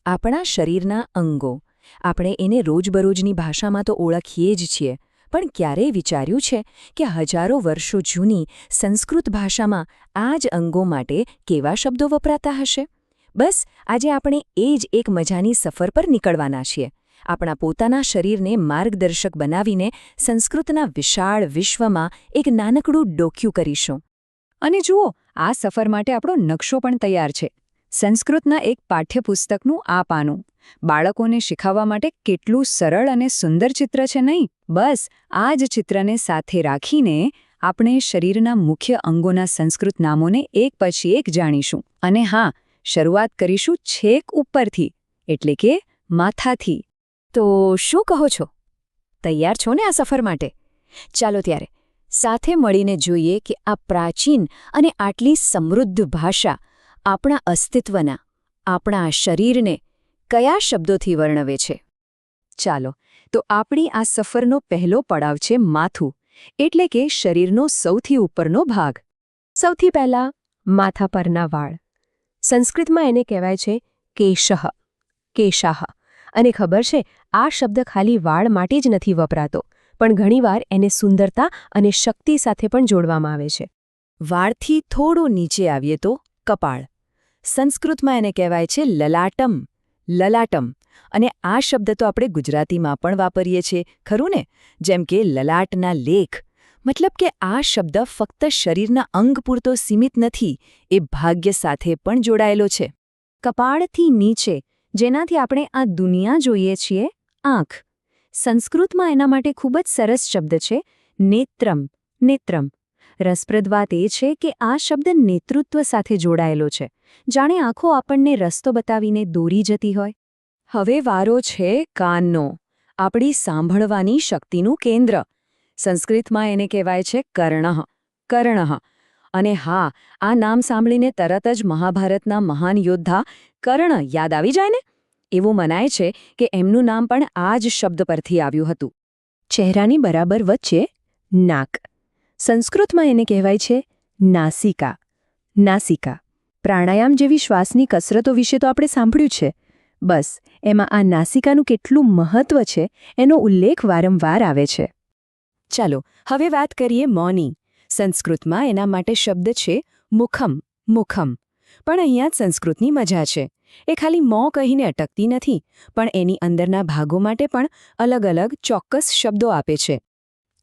આપણા શરીરના અંગો આપણે એને રોજબરોજની ભાષામાં તો ઓળખીએ જ છીએ, પણ ક્યારેય વિચાર્યું છે કે હજારો વર્ષો જૂની સંસ્કૃત ભાષામાં આ જ અંગો માટે કેવા શબ્દો વપરાતા હશે? બસ આજે આપણે એ જ એક મજાની સફર પર નીકળવાના છીએ, આપણા પોતાના શરીરને માર્ગદર્શક બનાવીને સંસ્કૃતના વિશાળ વિશ્વમાં એક નાનકડું ડોક્યું કરીશું. અને જુઓ, આ સફર માટે આપણો નકશો પણ તૈયાર છે. સંસ્કૃતના એક પાઠ્યપુસ્તકનું આ પાનું. બાળકોને શીખવવા માટે કેટલું સરળ અને સુંદર ચિત્ર છે નહીં? બસ આ જ ચિત્રને સાથે રાખીને આપણે શરીરના મુખ્ય અંગોના સંસ્કૃત નામોને એક પછી એક જાણીશું. અને હા, શરૂઆત કરીશું છેક ઉપરથી, એટલે કે માથાથી. તો શું કહો છો? તૈયાર છો ને આ સફર માટે? ચાલો ત્યારે સાથે મળીને જોઈએ કે આ પ્રાચીન અને આટલી સમૃદ્ધ ભાષા આપણા અસ્તિત્વના, આપણા શરીરને કયા શબ્દોથી વર્ણવે છે. ચાલો, તો આપણી આ સફરનો પહેલો પડાવ છે માથું, એટલે કે શરીરનો સૌથી ઉપરનો ભાગ. સૌથી પહેલા માથા પરના વાળ. સંસ્કૃતમાં એને કહેવાય છે કેશઃ, કેશાહ. અને ખબર છે, આ શબ્દ ખાલી વાળ માટે જ નથી વપરાતો, પણ ઘણીવાર એને સુંદરતા અને શક્તિ સાથે પણ જોડવામાં આવે છે. વાળથી થોડું નીચે આવીએ તો કપાળ. સંસ્કૃતમાં એને કહેવાય છે લલાટમ, લલાટમ. અને આ શબ્દ તો આપણે ગુજરાતીમાં પણ વાપરીએ છીએ, ખરું ને? જેમ કે લલાટના લેખ. મતલબ કે આ શબ્દ ફક્ત શરીરના અંગ પૂરતો સીમિત નથી, એ ભાગ્ય સાથે પણ જોડાયેલો છે. કપાળથી નીચે, જેનાથી આપણે આ દુનિયા જોઈએ છીએ, આંખ. સંસ્કૃતમાં એના માટે ખૂબ જ સરસ શબ્દ છે નેત્રમ, નેત્રમ. રસપ્રદ વાત એ છે કે આ શબ્દ નેતૃત્વ સાથે જોડાયેલો છે, જાણે આંખો આપણને રસ્તો બતાવીને દોરી જતી હોય. હવે વારો છે કાનનો, આપણી સાંભળવાની શક્તિનું કેન્દ્ર. સંસ્કૃતમાં એને કહેવાય છે કર્ણઃ, કર્ણઃ. અને હા, આ નામ સાંભળીને તરત જ મહાભારતના મહાન યોદ્ધા કર્ણ યાદ આવી જાય ને? એવું મનાય છે કે એમનું નામ પણ આ જ શબ્દ પરથી આવ્યું હતું. ચહેરાની બરાબર વચ્ચે નાક. સંસ્કૃતમાં એને કહેવાય છે નાસિકા, નાસિકા. પ્રાણાયામ જેવી શ્વાસની કસરતો વિશે તો આપણે સાંભળ્યું છે. બસ એમાં આ નાસિકાનું કેટલું મહત્વ છે એનો ઉલ્લેખ વારંવાર આવે છે. ચાલો હવે વાત કરીએ મોંની. સંસ્કૃતમાં એના માટે શબ્દ છે મુખમ, મુખમ. પણ અહીંયા જ સંસ્કૃતની મજા છે. એ ખાલી મોં કહીને અટકતી નથી, પણ એની અંદરના ભાગો માટે પણ અલગ અલગ ચોક્કસ શબ્દો આપે છે.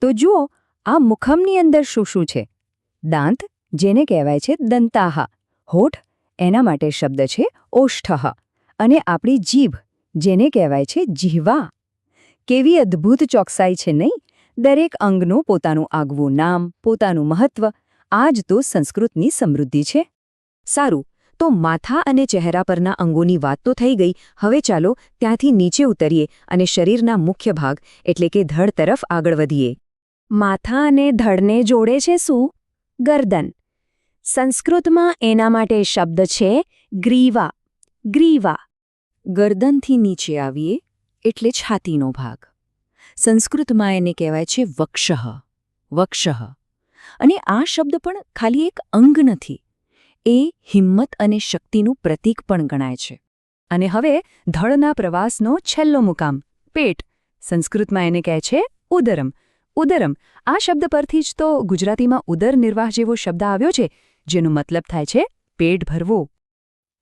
તો જુઓ, આ મુખમની અંદર શું શું છે? દાંત, જેને કહેવાય છે દંતાહ. હોઠ, એના માટે શબ્દ છે ઓષ્ઠઃ. અને આપણી જીભ, જેને કહેવાય છે જીહવા. કેવી અદ્ભુત ચોકસાઈ છે નહીં? દરેક અંગનું પોતાનું આગવું નામ, પોતાનું મહત્વ. આ જ તો સંસ્કૃતની સમૃદ્ધિ છે. સારું, તો માથા અને ચહેરા પરના અંગોની વાત તો થઈ ગઈ. હવે ચાલો ત્યાંથી નીચે ઉતરીએ અને શરીરના મુખ્ય ભાગ એટલે કે ધડ તરફ આગળ વધીએ. માથા અને ધડને જોડે છે શું? ગરદન. સંસ્કૃતમાં એના માટે શબ્દ છે ગ્રીવા, ગ્રીવા. ગરદનથી નીચે આવીએ એટલે છાતીનો ભાગ. સંસ્કૃતમાં એને કહેવાય છે વક્ષઃ, વક્ષઃ. અને આ શબ્દ પણ ખાલી એક અંગ નથી, એ હિંમત અને શક્તિનું પ્રતીક પણ ગણાય છે. અને હવે ધડના પ્રવાસનો છેલ્લો મુકામ, પેટ. સંસ્કૃતમાં એને કહે છે ઉદરમ, ઉદરમ. આ શબ્દ પરથી જ તો ગુજરાતીમાં ઉદરનિર્વાહ જેવો શબ્દ આવ્યો છે, જેનો મતલબ થાય છે પેટ ભરવું.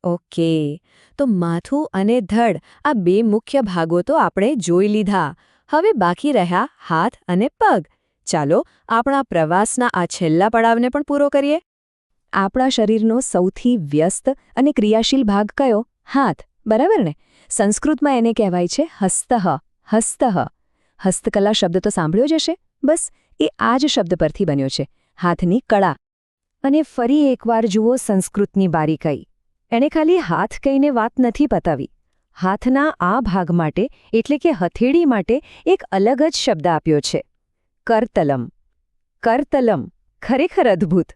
ઓકે, તો માથું અને ધડ, આ બે મુખ્ય ભાગો તો આપણે જોઈ લીધા. હવે બાકી રહ્યા હાથ અને પગ. ચાલો આપણા પ્રવાસના આ છેલ્લા પડાવને પણ પૂરો કરીએ. આપણા શરીરનો સૌથી વ્યસ્ત અને ક્રિયાશીલ ભાગ કયો? હાથ, બરાબર ને? સંસ્કૃતમાં એને કહેવાય છે હસ્તઃ, હસ્તઃ. હસ્તકલા શબ્દ તો સાંભળ્યો જ હશે. બસ એ આ જ શબ્દ પરથી બન્યો છે, હાથની કળા. અને ફરી એકવાર જુઓ સંસ્કૃતની બારીકાઈ. એણે ખાલી હાથ કહીને વાત નથી પતાવી. હાથના આ ભાગ માટે એટલે કે હથેળી માટે એક અલગ જ શબ્દ આપ્યો છે, કરતલમ, કરતલમ. ખરેખર અદ્ભુત.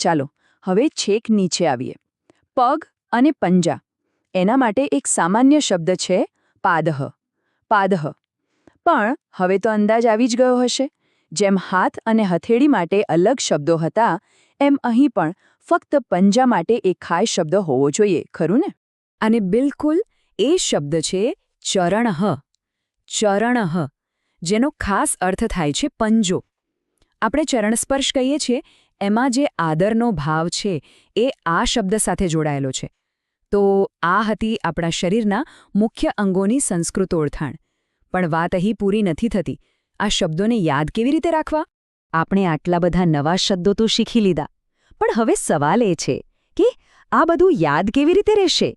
ચાલો હવે છેક નીચે આવીએ. પગ અને પંજા, એના માટે એક સામાન્ય શબ્દ છે પાદઃ, પાદઃ. પણ હવે તો અંદાજ આવી જ ગયો હશે. જેમ હાથ અને હથેળી માટે અલગ શબ્દો હતા, એમ અહીં પણ ફક્ત પંજા માટે એક ખાસ શબ્દ હોવો જોઈએ, ખરું ને? અને બિલકુલ એ શબ્દ છે ચરણઃ. ચરણઃ, જેનો ખાસ અર્થ થાય છે પંજો. આપણે ચરણસ્પર્શ કહીએ છીએ, એમાં જે આદરનો ભાવ છે એ આ શબ્દ સાથે જોડાયેલો છે. તો આ હતી આપણા શરીરના મુખ્ય અંગોની સંસ્કૃત ઓળખાણ. પણ વાત અહીં પૂરી નથી થતી. આ શબ્દોને યાદ કેવી રીતે રાખવા? આપણે આટલા બધા નવા શબ્દો તો શીખી લીધા, પણ હવે સવાલ એ છે કે આ બધું યાદ કેવી રીતે રહેશે?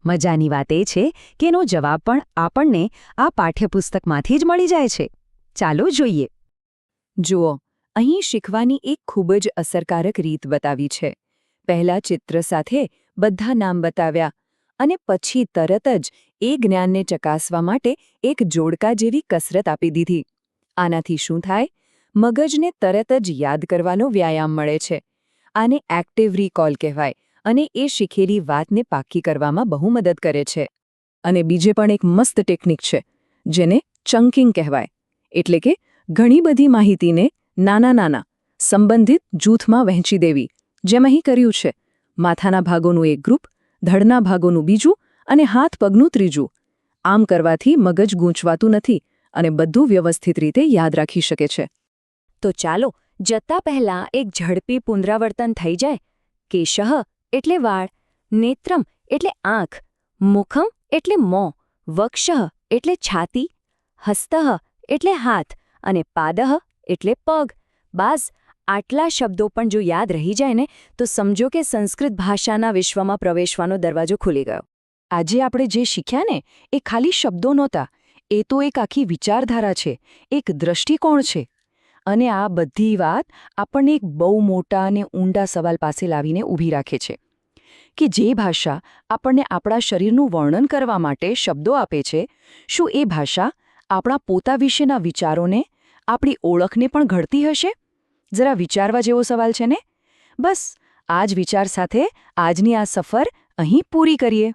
મજાની વાત એ છે કે એનો જવાબ પણ આપણને આ પાઠ્યપુસ્તકમાંથી જ મળી જાય છે. ચાલો જોઈએ. જુઓ, અહીં શીખવાની એક ખૂબ જ અસરકારક રીત બતાવી છે. પહેલા ચિત્ર સાથે બધા નામ બતાવ્યા અને પછી તરત જ એ જ્ઞાનને ચકાસવા માટે એક જોડકા જેવી કસરત આપી દીધી. આનાથી શું થાય? મગજને તરત જ યાદ કરવાનો વ્યાયામ મળે છે. આને એક્ટિવ રિકોલ કહેવાય અને એ શીખેલી વાતને પાક્કી કરવામાં બહુ મદદ કરે છે. અને બીજે પણ એક મસ્ત ટેકનિક છે, જેને ચંકિંગ કહેવાય. એટલે કે ઘણી બધી માહિતીને નાના સંબંધિત જૂથમાં વહેંચી દેવી, જેમ અહીં કર્યું છે. માથાના ભાગોનું એક ગ્રુપ, ધડના ભાગોનું બીજું અને હાથ પગનું ત્રીજું. આમ કરવાથી મગજ ગૂંચવાતું નથી અને બધું વ્યવસ્થિત રીતે યાદ રાખી શકે છે. તો ચાલો જતા પહેલા એક ઝડપી પુનરાવર્તન થઈ જાય. કેશઃ એટલે વાળ, નેત્રમ એટલે આંખ, મુખમ એટલે મોં, વક્ષઃ એટલે છાતી, હસ્તઃ એટલે હાથ અને પાદઃ એટલે પગ. બસ આટલા શબ્દો પણ જો યાદ રહી જાય ને, તો સમજો કે સંસ્કૃત ભાષાના વિશ્વમાં પ્રવેશવાનો દરવાજો ખુલી ગયો. આજે આપણે જે શીખ્યા ને એ ખાલી શબ્દો નહોતા, એ તો એક આખી વિચારધારા છે, એક દૃષ્ટિકોણ છે. અને આ બધી વાત આપણને એક બહુ મોટા અને ઊંડા સવાલ પાસે લાવીને ઊભી રાખે છે કે જે ભાષા આપણને આપણા શરીરનું વર્ણન કરવા માટે શબ્દો આપે છે, શું એ ભાષા આપણા પોતા વિશેના વિચારોને, આપણી ઓળખને પણ ઘડતી હશે? જરા વિચારવા જેવો સવાલ છે ને? બસ આ જ વિચાર સાથે આજની આ સફર અહીં પૂરી કરીએ.